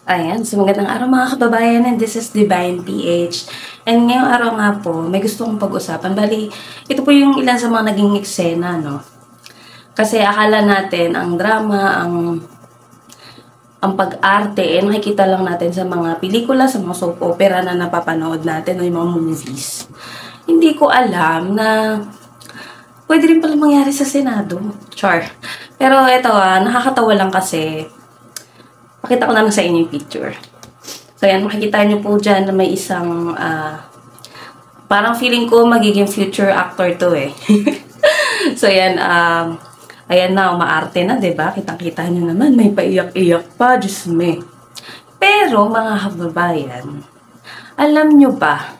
Ayan, so magandang araw mga kababayan, and this is Divine PH. And ngayong araw nga po, may gusto kong pag-usapan. Bali, ito po yung ilan sa mga naging eksena, no? Kasi akala natin, ang drama, ang pag-arte, nakikita lang natin sa mga pelikula, sa mga soap opera na napapanood natin, o yung mga movies. Hindi ko alam na pwede rin pala mangyari sa Senado. Char. Pero ito nakakatawa lang kasi, pakita ko na lang sa inyo yung picture. So, yan, makikita nyo po dyan na may isang, parang feeling ko magiging future actor to eh. So, yan, ayan na, umaarte na, diba? Kitang-kita nyo naman, may paiyak-iyak pa, Diyos me. Pero, mga kababayan, alam nyo ba,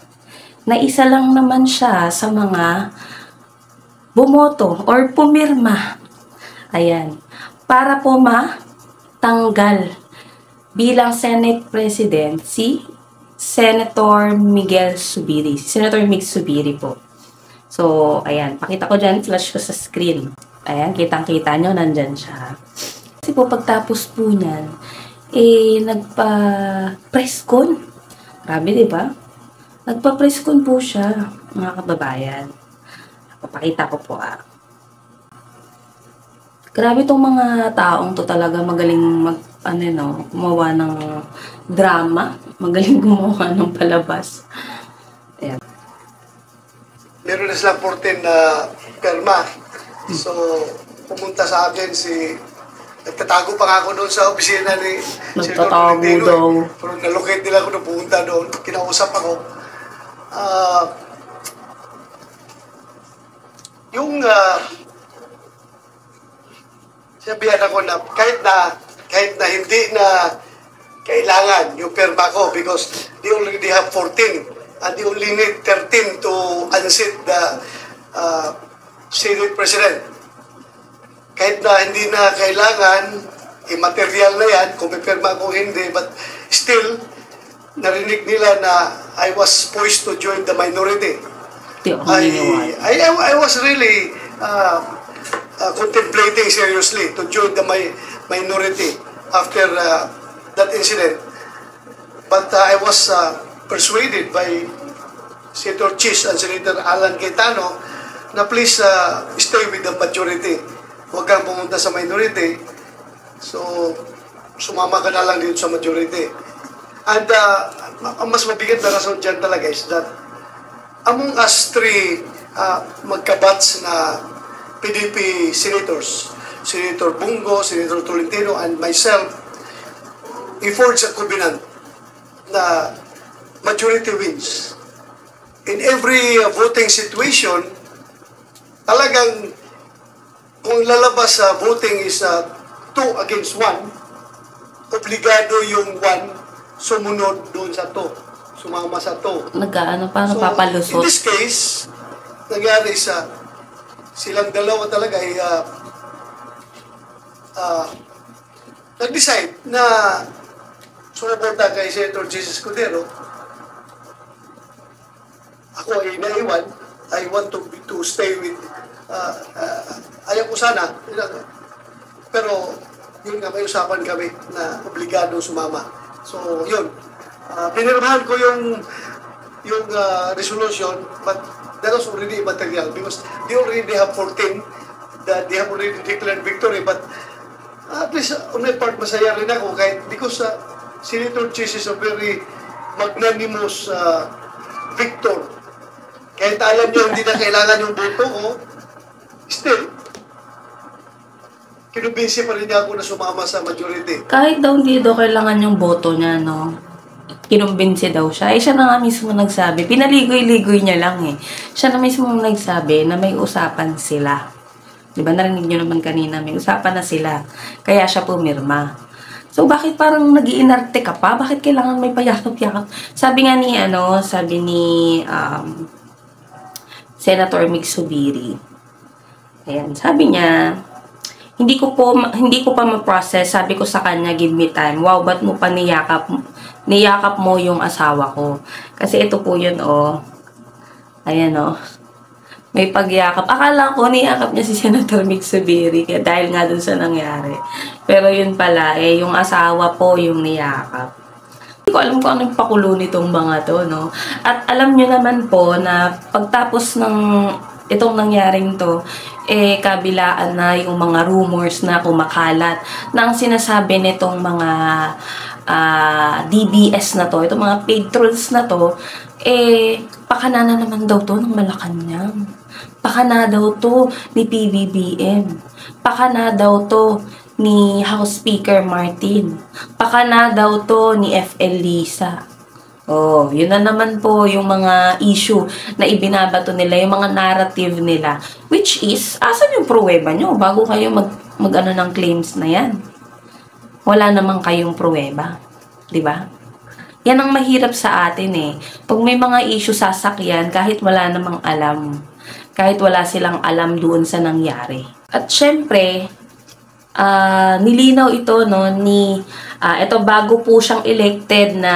na isa lang naman siya sa mga bumoto or pumirma. Ayan, para po matanggal bilang Senate President si Senator Miguel Zubiri. Senator Mig Zubiri po. So, ayan. Pakita ko dyan. Flash ko sa screen. Ayan. Kitang-kita nyo. Nandyan siya. Kasi po, pagtapos po niyan, nagpa-press con. Grabe, diba? Nagpa-press con po siya, mga kababayan. Papakita ko po Grabe tong mga taong to talaga magaling gumawa ng drama. Magaling gumawa ng palabas. Ayan. Meron na silang 14 na perma. So, pumunta sa akin nagtatago pa nga ako doon sa opisina ni Nagtatago daw. Pero nalocate nila ako na pumunta doon. Kinausap ako. Sabihan ako na kahit na hindi na kailangan yung perma ko because they already have 14 and they only need 13 to unseat the Senate President. Kahit na hindi na kailangan, immaterial na yan, kung may perma ko hindi, but still, narinig nila na I was poised to join the minority. I was really contemplating seriously to join the minority after that incident. But I was persuaded by Senator Chis and Senator Alan Cayetano na please stay with the majority. Huwag kang pumunta sa minority. So, sumama ka na lang dito sa majority. And ang mas mabigat na rason dyan talaga is that among us three magkabats na PDP senators, Senator Bungo, Senator Tolentino, and myself, we forged a covenant na majority wins. In every voting situation, talagang kung lalabas sa voting is 2 against 1, obligado yung 1 sumunod doon sa 2, sumama sa 2. Paano papalusot? In this case, nangyari silang dalawa talaga ay nag-decide na sumuporta kay Senator Jesus Escudero. Ako ay naiwan. I want to stay with ayaw ko sana. Pero yun nga, may usapan kami na obligado sumama. So yun, pinirmahan ko yung resolution, but that was already immaterial because they already have 14 that they have already declared victory. But at least on my part, masaya rin ako kahit because Senator Chis is a very magnanimous victor. Kahit alam niyo hindi na kailangan yung boto ko, still, kinumbinsi pa rin niya ako na sumama sa majority. Kahit daw hindi daw kailangan yung boto niya, no? Kinumbinsi daw siya. Siya na nga mismo nagsabi. Pinaligoy-ligoy niya lang eh. Siya na mismo nagsabi na may usapan sila. Diba, narinig niyo naman kanina, may usapan na sila. Kaya siya pumirma. So, bakit parang nag-iinarte ka pa? Bakit kailangan may payakap-yakap? Sabi nga ni, Senator Mig Zubiri. Ayan, sabi niya, hindi ko pa ma-process. Sabi ko sa kanya, give me time. Wow, ba't mo pa niyakap mo yung asawa ko? Kasi ito po yun, Ayan, May pagyakap. Akala ko niyakap niya si Senator Mig Zubiri dahil nga dun sa nangyari. Pero yun pala, yung asawa po yung niyakap. Hindi ko alam kung anong pakulo nitong mga to, no? At alam nyo naman po na pagtapos ng itong nangyaring to, kabilaan na yung mga rumors na kumakalat na ang sinasabi nitong mga DBS na to, itong mga paid trolls na to, pakana na naman daw to ng Malacanang. Pakana daw to ni PBBM. Pakana daw to ni House Speaker Martin. Pakana daw to ni FL Lisa. Oh, yun na naman po yung mga issue na ibinabato nila, yung mga narrative nila. Which is, asan yung pruweba nyo bago kayo mag-ano ng claims na yan? Wala namang kayong pruweba. Diba? Yan ang mahirap sa atin Pag may mga issue sasakyan, kahit wala namang alam. Kahit wala silang alam doon sa nangyari. At syempre, nilinaw ito ito bago po siyang elected na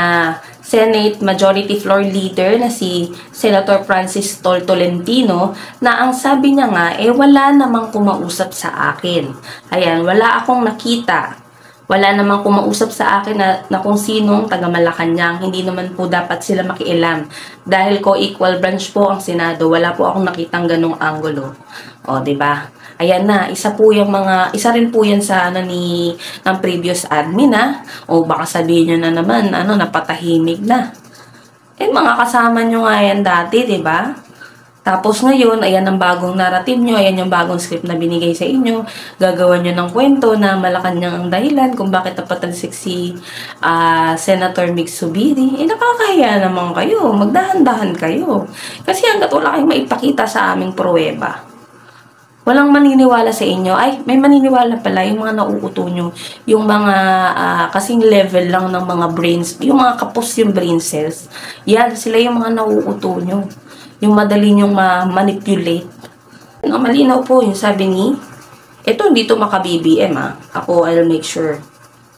Senate Majority Floor Leader na si Senator Francis Tolentino na ang sabi niya nga wala namang kumausap sa akin. Ayan, wala akong nakita. Wala namang kumausap sa akin na kung sinong taga Malacanang. Hindi naman po dapat sila makialam. Dahil co-equal branch po ang Senado, wala po akong nakitang ganong anggulo. O, diba? Ayan na, isa rin po yan sa ng previous admin O baka sabihin nyo na naman, napatahimik na. Mga kasama nyo nga yan dati, diba? Tapos ngayon, ayan ang bagong narrative nyo, ayan yung bagong script na binigay sa inyo. Gagawa nyo ng kwento na Malacanang ang dahilan kung bakit napatalsik si Senator Mig Zubiri. Nakakahiya naman kayo, magdahan-dahan kayo. Kasi hanggat wala kayong maipakita sa aming pruweba. Walang maniniwala sa inyo. Ay, may maniniwala pala yung mga nauuto nyo. Yung mga kasing level lang ng mga brains. Yung mga kapos yung brain cells. Yan, sila yung mga nauuto nyo. Yung madali nyong ma-manipulate. Malinaw po yung sabi ni, hindi to maka-BBM Ako, I'll make sure.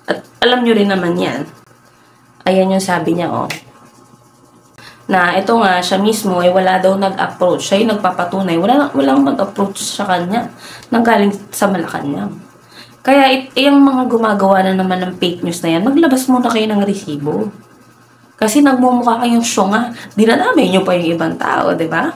At alam nyo rin naman yan. Ayan yung sabi niya, na ito nga, siya mismo wala daw nag-approach. Siya yung nagpapatunay. Walang mag-approach sa kanya. Nanggaling sa Malacanang. Kaya yung mga gumagawa na naman ng fake news na yan, maglabas muna kayo ng resibo. Kasi nagmumukha kayong syonga. Dinadamay nyo pa yung ibang tao, diba?